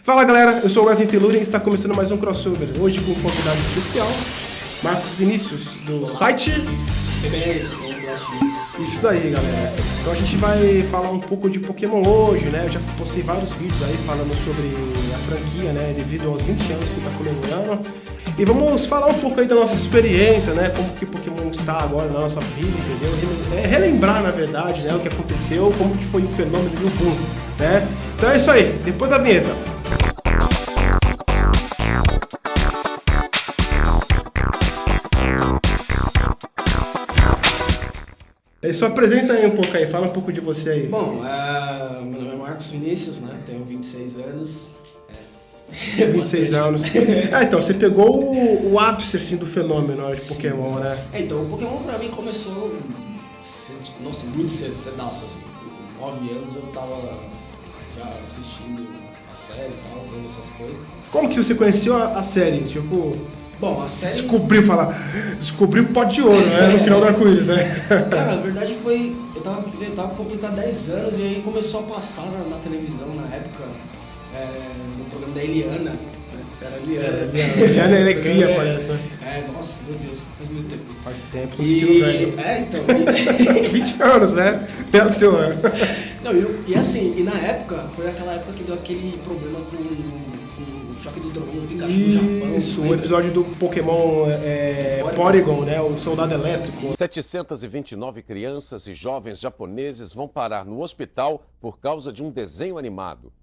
Fala galera, eu sou o Wesley Telúria e está começando mais um crossover. Hoje com um convidado especial, Marcos Vinícius, do site... Isso daí galera. Então a gente vai falar um pouco de Pokémon hoje, né? Eu já postei vários vídeos aí falando sobre a franquia, né? Devido aos 20 anos que está comemorando. E vamos falar um pouco aí da nossa experiência, né? Como que Pokémon está agora na nossa vida, entendeu? Relembrar, na verdade, né? O que aconteceu, como que foi o fenômeno do boom, né? Então é isso aí, depois da vinheta. Só apresenta aí um pouco aí, fala um pouco de você aí. Bom, meu nome é Marcos Vinícius, né? Tenho 26 anos. 26 anos. Então, você pegou o ápice assim, do fenômeno de Pokémon, né? Então, o Pokémon pra mim começou, nossa, muito cedaço, assim. Com 9 anos eu tava já assistindo a série e tal, vendo essas coisas. Como que você conheceu a série? Tipo... Bom, a série... Descobriu o pote de ouro, né? No final do arco-íris, né? Cara, a verdade foi... Eu tava completando 10 anos e aí começou a passar na televisão na época, no programa da Eliana, né? Era a Eliana. Eliana é cria, parece. Nossa, meu Deus, faz muito tempo. Faz tempo, não sentindo velho. Então... 20 anos, né? Pelo teu ano. Não, e assim, e na época, foi aquela época que deu aquele problema com o choque do drone do Pikachu no Japão. Isso, o episódio do Pokémon Porygon, né? O soldado elétrico. 729 crianças e jovens japoneses vão parar no hospital por causa de um desenho animado.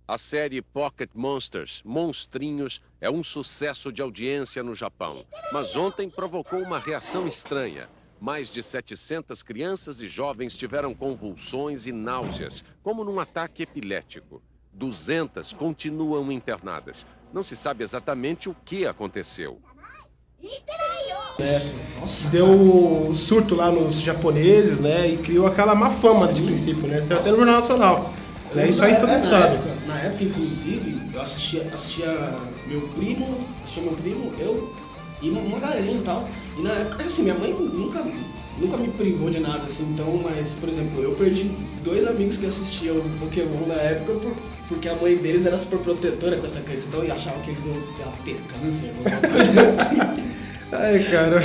A série Pocket Monsters, Monstrinhos, é um sucesso de audiência no Japão. Mas ontem provocou uma reação estranha. Mais de 700 crianças e jovens tiveram convulsões e náuseas, como num ataque epilético. 200 continuam internadas. Não se sabe exatamente o que aconteceu. Nossa, deu surto lá nos japoneses, né? E criou aquela má fama de princípio, né? Saiu até no Jornal Nacional. Isso aí todo mundo sabe. Na época, inclusive, eu assistia meu primo, eu e uma galerinha e tal. E na época, assim, minha mãe nunca me privou de nada, assim, então, mas, por exemplo, eu perdi 2 amigos que assistiam Pokémon na época porque a mãe deles era super protetora com essa questão e achava que eles iam ter uma câncer, alguma coisa assim. Ai, cara,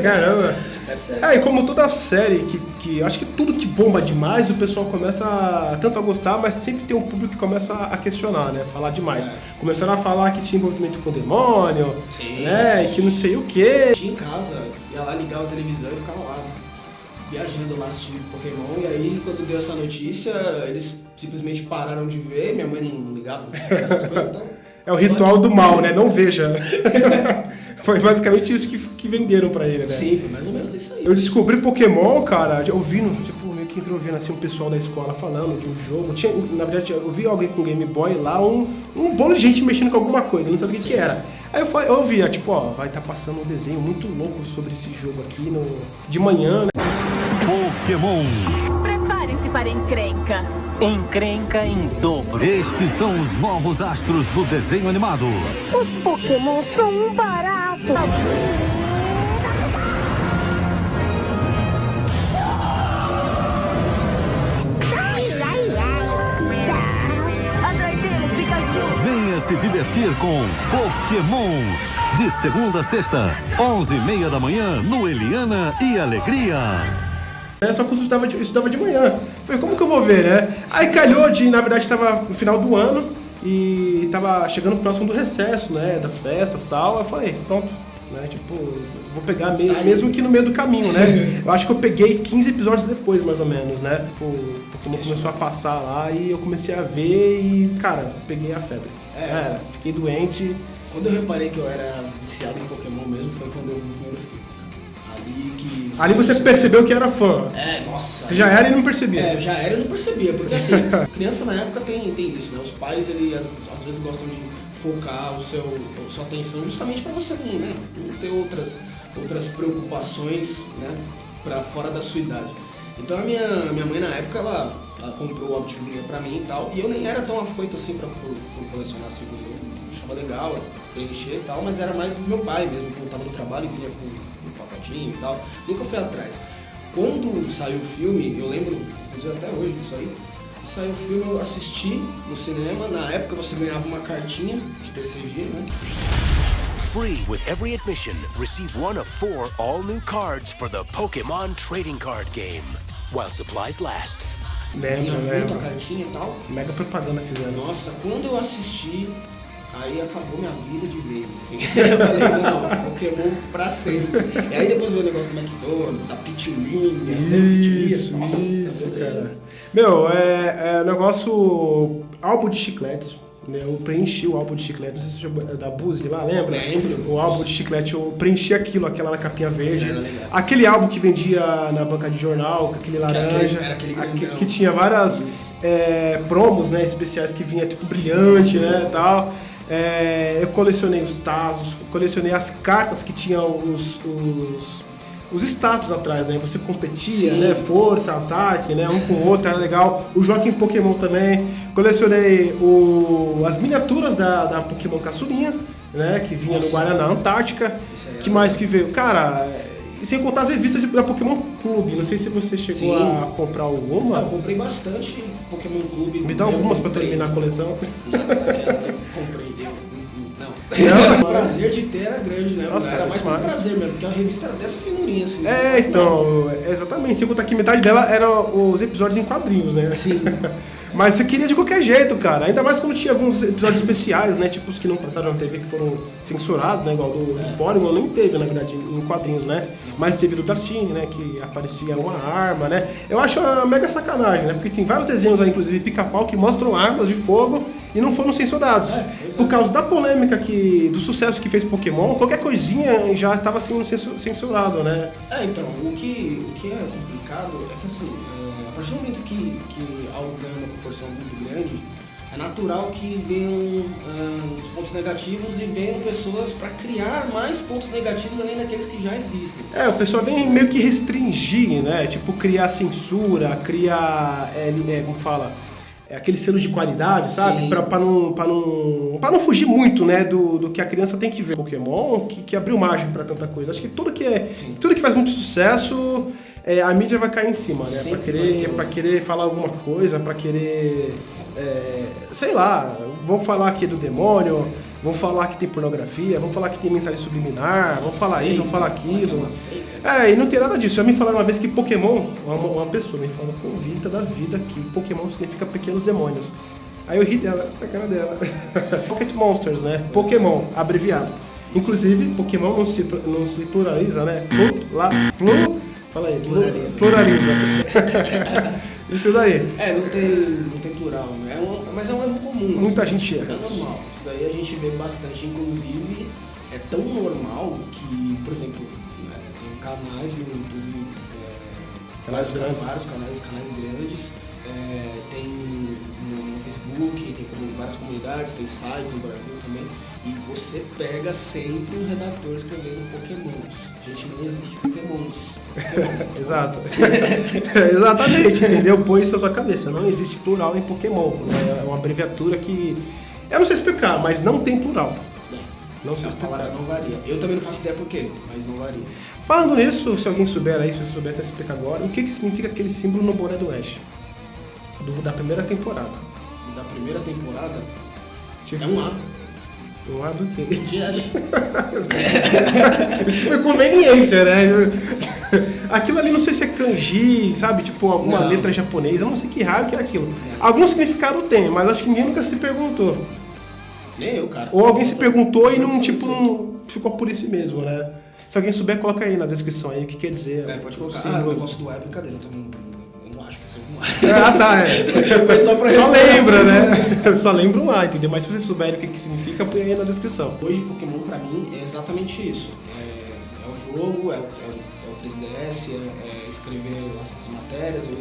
caramba. É sério. E como toda série, que acho que tudo que bomba demais, o pessoal começa tanto a gostar, mas sempre tem um público que começa a questionar, né? Falar demais. Começaram a falar que tinha envolvimento com o demônio, sim, né? E que não sei o quê. Tinha em casa, ia lá ligar a televisão e ficava lá, viajando lá assistindo Pokémon. E aí, quando deu essa notícia, eles simplesmente pararam de ver. Minha mãe não ligava pra essas coisas, então... É o ritual do mal, né? Não veja. Foi basicamente isso que venderam pra ele, né? Sim, foi mais ou menos isso aí. Eu descobri Pokémon, cara, ouvindo, tipo, meio que entrou ouvindo assim, um pessoal da escola falando de um jogo. Na verdade, eu vi alguém com Game Boy lá, um bolo de gente mexendo com alguma coisa, não sabia o que era. Aí eu ouvia, tipo, vai estar passando um desenho muito louco sobre esse jogo aqui de manhã, né? Pokémon. Preparem-se para encrenca. Encrenca em dobro. Estes são os novos astros do desenho animado. Os Pokémon são um barato. Venha se divertir com Pokémon. De segunda a sexta, 11h30 da manhã, no Eliana e Alegria. Só que eu estudava de manhã. Falei, como que eu vou ver, né? Aí calhou na verdade, estava no final do ano e estava chegando próximo do recesso, né? Das festas e tal. Eu falei, pronto, né? Tipo, vou pegar mesmo que no meio do caminho, né? Eu acho que eu peguei 15 episódios depois, mais ou menos, né? Tipo, o Pokémon começou a passar lá e eu comecei a ver e, cara, peguei a febre. Fiquei doente. Quando eu reparei que eu era viciado em Pokémon mesmo, foi quando eu vi o primeiro filme. Ali você percebeu que era fã. Nossa. Você já era e não percebia. Eu já era e não percebia, porque assim, criança na época tem isso, né? Os pais, às vezes gostam de focar sua atenção justamente para você não ter outras preocupações, né? Pra fora da sua idade. Então a minha mãe na época, ela comprou o álbum de figurinha pra mim e tal, e eu nem era tão afoito assim por colecionar as figurinhas. Eu achava legal preencher e tal, mas era mais meu pai mesmo, que voltava do trabalho e vinha com pacotinho e tal, nunca fui atrás. Quando saiu o filme, eu lembro, inclusive até hoje disso aí, Saiu o filme, eu assisti no cinema. Na época você ganhava uma cartinha de TCG, né? Free with every admission, receive one of 4 all-new cards for the Pokémon Trading Card Game, while supplies last. Vinha junto a Lembra. cartinha e tal. Mega propaganda fizeram. Nossa, quando eu assisti, aí acabou minha vida de vez, assim. Eu falei, não, Pokémon pra sempre. E aí depois veio o negócio do McDonald's, da Pitulinha. Isso, cara. Meu, é negócio... Álbum de chicletes. Né? Eu preenchi o álbum de chiclete, não sei se você da Buzi lá, lembra? Lembro. O álbum de chiclete, eu preenchi aquela na capinha verde. Era legal. Aquele álbum que vendia na banca de jornal, com aquele laranja. Era aquele grandão. que tinha várias promos, né, especiais que vinha tipo brilhante, né, tal. Eu colecionei os tazos, colecionei as cartas que tinham os status atrás, né? Você competia, Sim. né? Força, ataque, né? Um com o outro, era legal. O Joaquim Pokémon também. Colecionei as miniaturas da Pokémon Caçulinha, né? Que vinha no Guaraná Antártica. Que mais que veio? Cara, sem contar as revistas da Pokémon Clube. Não sei se você chegou Sim. a comprar alguma. Eu comprei bastante Pokémon Clube. Me dá algumas pra terminar a coleção. Comprei. Não, O prazer de ter era grande, né? Nossa, era era mais pelo demais. prazer mesmo, porque a revista era dessa finurinha, assim. Então, exatamente. Sem contar que metade dela eram os episódios em quadrinhos, né? Sim. Mas você queria de qualquer jeito, cara. Ainda mais quando tinha alguns episódios especiais, né? Tipo os que não passaram na TV, que foram censurados, né? Igual do Porygon, nem teve, na verdade, em quadrinhos, né? Mas teve do Dartin, né? Que aparecia uma arma, né? Eu acho uma mega sacanagem, né? Porque tem vários desenhos aí, inclusive Pica-Pau, que mostram armas de fogo e não foram censurados. Por causa da polêmica do sucesso que fez Pokémon, qualquer coisinha já estava sendo censurado, né? Então, o que é complicado é que, assim, a partir do momento que algo ganha uma proporção muito grande, é natural que venham os pontos negativos e venham pessoas para criar mais pontos negativos além daqueles que já existem. O pessoal vem meio que restringir, né? Tipo, criar censura, criar, como fala, aquele selo de qualidade, sabe? Pra não fugir muito, né, do que a criança tem que ver. Pokémon, que abriu margem pra tanta coisa. Acho que tudo que faz muito sucesso, a mídia vai cair em cima, né? Pra querer falar alguma coisa, pra querer... sei lá, vão falar que é do demônio, vão falar que tem pornografia, vão falar que tem mensagem subliminar, vão falar isso, vão falar aquilo. E não tem nada disso. Já me falaram uma vez que Pokémon, uma pessoa me falou convicta da vida que Pokémon significa pequenos demônios. Aí eu ri dela, na cara dela. Pocket Monsters, né? Pokémon, abreviado. Inclusive, Pokémon não se pluraliza, né? Fala aí, pluraliza. Isso daí. Não tem plural, né? Mas é um erro comum. Muita assim. gente erra. É normal. Isso daí a gente vê bastante. Inclusive, é tão normal que, por exemplo, tem canais no YouTube, Canais grandes. vários canais grandes, tem no Facebook, tem várias comunidades, tem sites no Brasil também, e você pega sempre um redator escrevendo Pokémons. Gente, não existe Pokémons. Exato. Exatamente, entendeu? Põe isso na sua cabeça. Não existe plural em Pokémon. Né? É uma abreviatura que... Eu não sei explicar, mas não tem plural. Não sei A explicar. palavra não varia. Eu também não faço ideia por quê, mas não varia. Falando nisso, se alguém souber aí, se você souber, você explica agora. O que significa aquele símbolo no boné do Ash? Da primeira temporada. Da primeira temporada, Tipo, é um A. Um A do quê? De Ash. Isso foi conveniência, né? Aquilo ali não sei se é kanji, sabe? Tipo, alguma Não. letra japonesa, eu não sei que raio que é aquilo. Algum significado tem, mas acho que ninguém nunca se perguntou. Nem eu, cara. Ou alguém se perguntou e não, Pode ser, tipo, não ficou por isso mesmo, né? Se alguém souber, coloca aí na descrição aí o que quer dizer. Pode o colocar. símbolo. O negócio do A é brincadeira, eu não acho que seja um A. Ah, tá, Foi só pra Só responder. lembra, né? Só lembra um A, entendeu? Mas se vocês souberem o que significa, põe aí na descrição. Hoje, Pokémon pra mim é exatamente isso. É o jogo, é o 3DS, é escrever as matérias, eu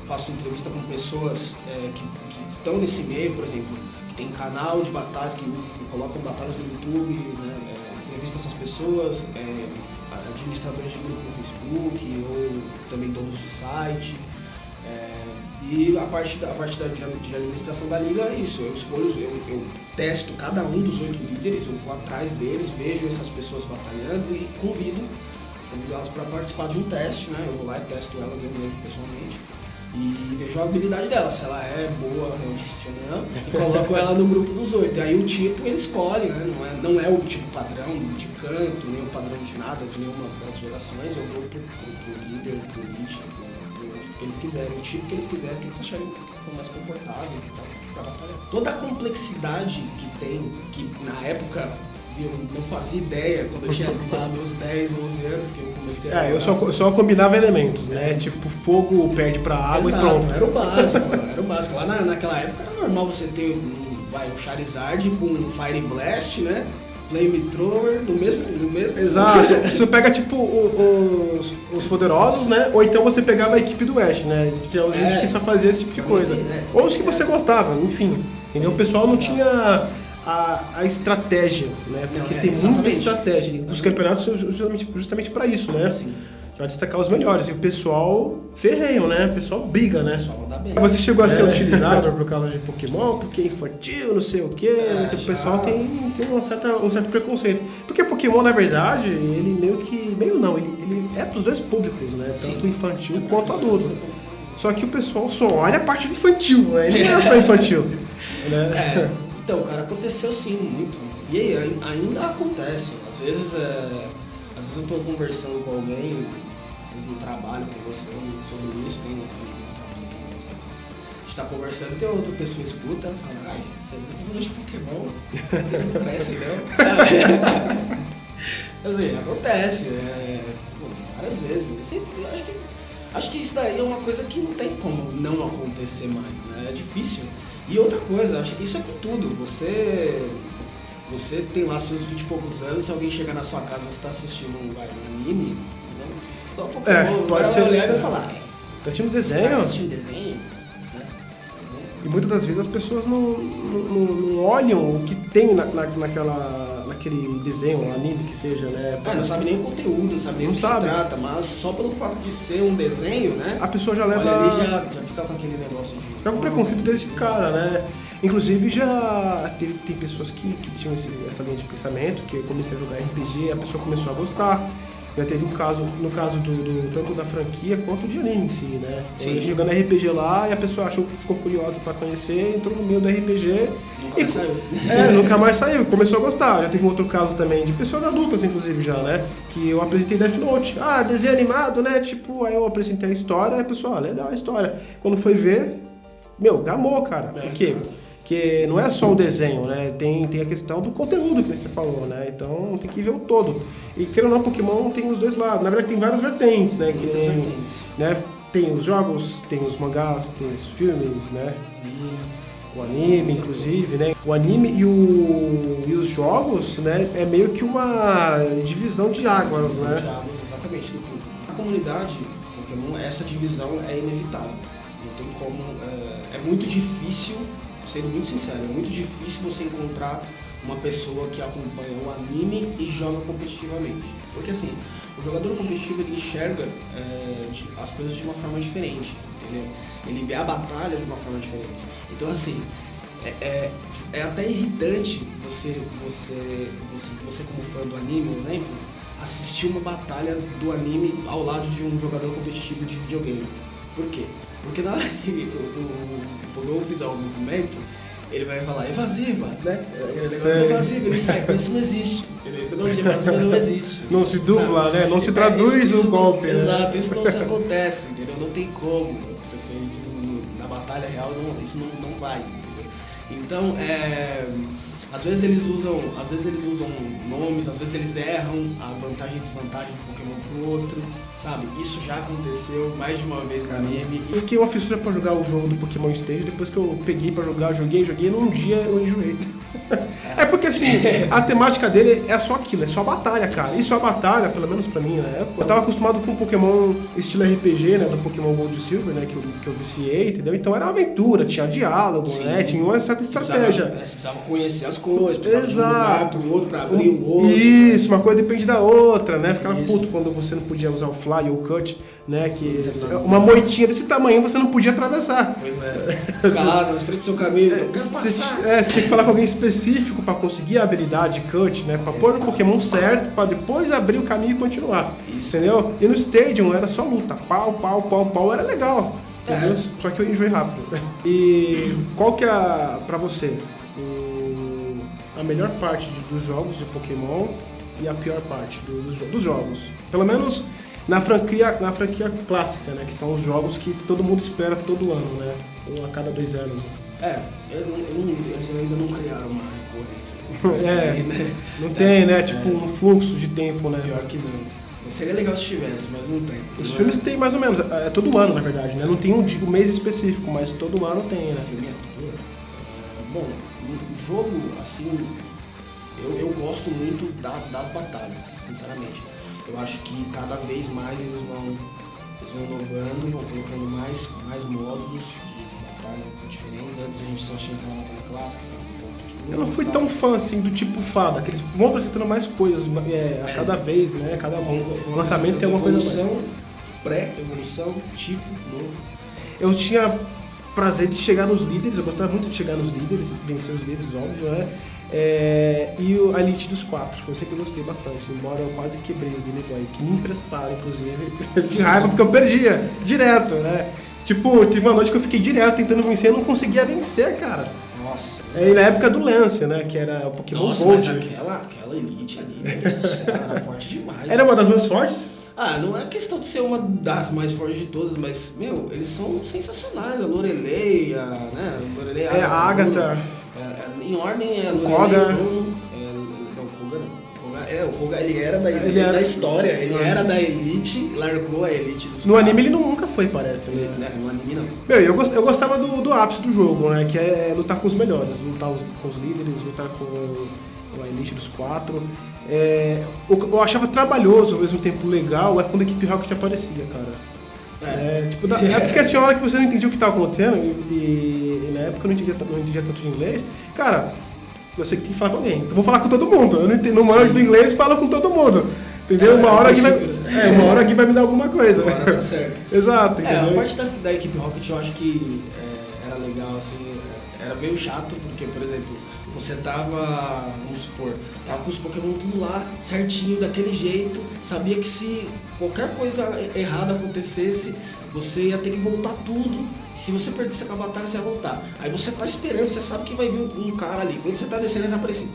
faço entrevista com pessoas que estão nesse meio, por exemplo, que tem canal de batalhas, que colocam batalhas no YouTube, né? Entrevisto essas pessoas, administradores de grupo no Facebook, ou também donos de site. E a parte de administração da liga é isso, eu testo cada um dos 8 líderes, eu vou atrás deles, vejo essas pessoas batalhando e convido elas para participar de um teste, né? Eu vou lá e testo elas eu mesmo pessoalmente. e vejo a habilidade dela, se ela é boa realmente ou não, e coloco ela no grupo dos 8. E aí o tipo ele escolhe, né? Não é o tipo padrão de canto, nem o padrão de nada, de nenhuma das gerações. Eu vou pro líder, pro lead, pro que eles quiserem, o tipo que eles quiserem, que eles acharem que estão mais confortáveis e tal, pra batalhar. Toda a complexidade que tem, que na época eu não fazia ideia, quando eu tinha lá meus 10, 11 anos, que eu comecei a jogar. Eu só combinava elementos, né? Tipo, fogo perde pra água. Exato, e pronto. era o básico. Lá naquela época era normal você ter um Charizard com Fire Blast, né? Flamethrower, no mesmo... Exato. Você pega, tipo, os poderosos, né? Ou então você pegava a equipe do Ash, né? Tinha gente que só fazia esse tipo de coisa. Ou os que você gostava, enfim. Entendeu? O pessoal não tinha a estratégia, né? Porque tem muita estratégia. Os campeonatos são justamente pra isso, né? Sim. Pra destacar os melhores. E o pessoal ferreiam, né? O pessoal briga, né? O pessoal manda bem. Você chegou a ser hostilizado por causa de Pokémon, porque é infantil, não sei o quê. Então, o pessoal tem um certo preconceito. Porque Pokémon, na verdade, ele ele é pros dois públicos, né? Tanto infantil quanto adulto. Só que o pessoal só olha a parte do infantil, né? Ele não é só infantil. Né? Então, cara, aconteceu sim, muito. E aí, ainda acontece. Às vezes eu tô conversando com alguém, às vezes no trabalho, conversando sobre isso, a gente tá conversando e tem outra pessoa escuta e fala, ai, você tá falando de Pokémon, vocês não crescem, não? Assim, acontece, várias vezes. Sempre, acho que isso daí é uma coisa que não tem como não acontecer mais, né? É difícil. E outra coisa, acho que isso é com tudo. Você tem lá seus 20 e poucos anos, se alguém chegar na sua casa e você tá assistindo um anime, então Pokémon, pode ser. Olhar e vai falar. Tá assistindo desenho? Você tá assistindo desenho? E muitas das vezes as pessoas não olham o que tem naquele desenho, anime que seja, né? Não sabe nem o conteúdo, não sabe nem o que se trata, mas só pelo fato de ser um desenho, né? A pessoa já leva... Olha ali, já fica com aquele negócio de... Fica com preconceito desde cara, né? Inclusive já tem pessoas que tinham essa linha de pensamento, que eu comecei a jogar RPG, a pessoa começou a gostar. Já teve um caso, no caso tanto da franquia quanto de anime em si, né? Sim. Jogando RPG lá e a pessoa ficou curiosa pra conhecer, entrou no meio do RPG Nunca saiu. Nunca mais saiu, começou a gostar. Já teve um outro caso também de pessoas adultas, inclusive, já, né? Que eu apresentei Death Note. Ah, desenho animado, né? Tipo, aí eu apresentei a história e a pessoa, legal a história. Quando foi ver, gamou, cara. Por quê? Porque não é só o desenho, né? Tem a questão do conteúdo que você falou, né? Então tem que ver o todo. E querendo ou não, Pokémon tem os dois lados. Na verdade tem várias vertentes, né? Muitas vertentes. Né? Tem os jogos, tem os mangás, tem os filmes, né? O anime, inclusive, né? O anime e os jogos, né? É meio que uma divisão de águas, né? De águas, exatamente, do público. Na comunidade Pokémon, essa divisão é inevitável. Não tem como... É muito difícil... Sendo muito sincero, é muito difícil você encontrar uma pessoa que acompanha o anime e joga competitivamente. Porque assim, o jogador competitivo ele enxerga as coisas de uma forma diferente, entendeu? Ele vê a batalha de uma forma diferente. Então assim, é até irritante você como fã do anime, por exemplo, assistir uma batalha do anime ao lado de um jogador competitivo de videogame. Por quê? Porque na hora que o Pokémon fizer um movimento, ele vai falar evasiva, né? Aquele negócio evasiva, ele sai, mas isso não existe. Esse negócio de evasiva não existe. Não se dubla, sabe? Né? Não se traduz o golpe. Exato, isso não se acontece, entendeu? Não tem como acontecer isso na batalha real, isso não vai, entendeu? Então, às vezes eles usam nomes, às vezes eles erram a vantagem e desvantagem de um Pokémon pro outro, sabe? Isso já aconteceu mais de uma vez no anime. Eu fiquei uma fissura pra jogar o jogo do Pokémon Stage, depois que eu peguei pra jogar, joguei, num dia eu enjoei. É porque assim, a temática dele é só aquilo, é só batalha, cara. Isso é a batalha, pelo menos pra mim, né? Eu tava acostumado com Pokémon estilo RPG, né? Do Pokémon Gold e Silver, né? Que eu viciei, entendeu? Então era uma aventura, tinha diálogo, né? Tinha uma certa estratégia. Você precisava conhecer as coisas, precisava de um lugar pro outro pra abrir o outro. Isso, uma coisa depende da outra, né? Ficava puto quando você não podia usar o Fly ou o Cut, né? Que uma moitinha desse tamanho você não podia atravessar. Pois é. Calado, na frente do seu caminho, você tinha que falar com alguém específico para conseguir a habilidade Cut, né? Para pôr o Pokémon certo, para depois abrir o caminho e continuar. Isso. Entendeu? E no Stadium era só luta, pau, era legal. entendeu? Só que eu enjoei rápido. E qual que é, pra você, a melhor parte dos jogos de Pokémon e a pior parte dos jogos? Pelo menos na franquia clássica, né? Que são os jogos que todo mundo espera todo ano, né? Ou a cada 2 anos. Eles ainda não criaram uma recorrência. Né? Não tem, né? Tipo um fluxo de tempo, né? Pior que não. Seria legal se tivesse, mas não tem. Os filmes tem mais ou menos, é todo ano na verdade, né? Não tem um mês específico, mas todo ano tem, né? Bom, o jogo, assim, eu gosto muito das batalhas, sinceramente. Eu acho que cada vez mais eles vão inovando, vão colocando mais módulos de batalha diferentes. Antes a gente só tinha aquela batalha clássica, eu não fui tão fã assim do tipo fada, que eles vão apresentando mais coisas a cada vez, né? Cada lançamento tem alguma coisa mais. Pré-evolução, tipo novo. Eu tinha prazer de chegar nos líderes, eu gostava muito de chegar nos líderes, vencer os líderes, óbvio, né? E a Elite dos 4, eu sempre gostei bastante, embora eu quase quebrei o Game Boy, que me emprestaram, inclusive, de raiva, porque eu perdia direto, né? Tipo, tive uma noite que eu fiquei direto tentando vencer e eu não conseguia vencer, cara. Nossa. E na época do Lance, né? Que era o Pokémon Gold. Mas aquela Elite ali, meu Deus do céu, era forte demais. Era uma das mais fortes? Não é questão de ser uma das mais fortes de todas, mas, meu, eles são sensacionais. A Lorelei, né? A Agatha. Em ordem é a Lorelei. Koga. Não, Koga não. O Koga, ele era da história, ele era da Elite, largou a Elite dos No anime ele nunca foi, parece, né? No anime não. Meu, eu gostava do ápice do jogo, né? Que é lutar com os melhores, lutar com os líderes, lutar com a Elite dos 4. Eu achava trabalhoso, ao mesmo tempo legal, é quando a equipe Rocket aparecia, cara. Tipo, na época tinha hora que você não entendia o que estava acontecendo, e na época eu não entendia tanto de inglês. Cara, eu sei que tem que falar com alguém, então vou falar com todo mundo. Eu não entendo, no manjo do inglês, falo com todo mundo. Entendeu? Uma hora aqui vai me dar alguma coisa. Uma hora dá certo. Exato, entendeu? A parte da equipe Rocket eu acho que era legal, assim, era meio chato, porque, por exemplo, você tava, vamos supor, tava com os Pokémon tudo lá, certinho, daquele jeito, sabia que se qualquer coisa errada acontecesse, você ia ter que voltar tudo, e se você perdesse aquela batalha, você ia voltar. Aí você tá esperando, você sabe que vai vir um cara ali, quando você tá descendo, ele aparece assim,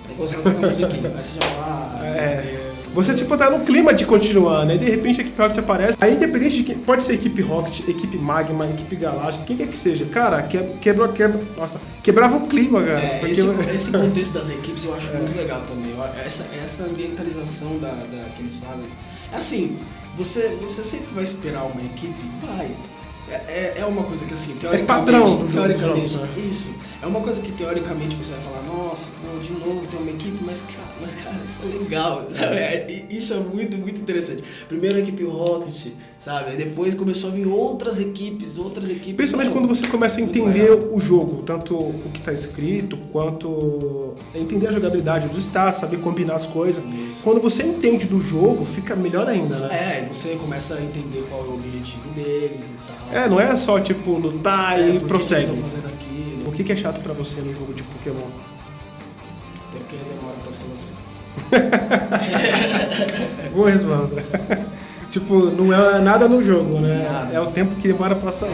aí você vai tocar a musiquinha, aí você já fala... Você tipo tá no clima de continuar, né? E de repente a equipe Rocket aparece. Aí independente de quem, pode ser equipe Rocket, equipe Magma, equipe Galáctica, quem quer que seja. Cara, quebrava o clima, cara. Esse contexto das equipes eu acho muito legal também. Essa ambientalização que eles fazem. Assim, você sempre vai esperar uma equipe? Vai. É uma coisa que assim, teoricamente... É padrão teoricamente, né? Isso. É uma coisa que teoricamente você vai falar, nossa, pô, de novo tem uma equipe, mas cara, isso é legal, sabe? Isso é muito, muito interessante. Primeiro a equipe Rocket, sabe? Aí depois começou a vir outras equipes. Principalmente quando você começa a entender o jogo, tanto o que está escrito, quanto entender a jogabilidade dos status, saber combinar as coisas. Isso. Quando você entende do jogo, fica melhor ainda, né? Você começa a entender qual é o objetivo deles e tal. Não é só tipo lutar e prossegue. Que eles estão fazendo aquilo. O que é chato pra você no jogo de Pokémon? Até porque ele demora pra ser assim. Boa resposta. Tipo, não é nada no jogo, né? Nada. É o tempo que demora pra sair.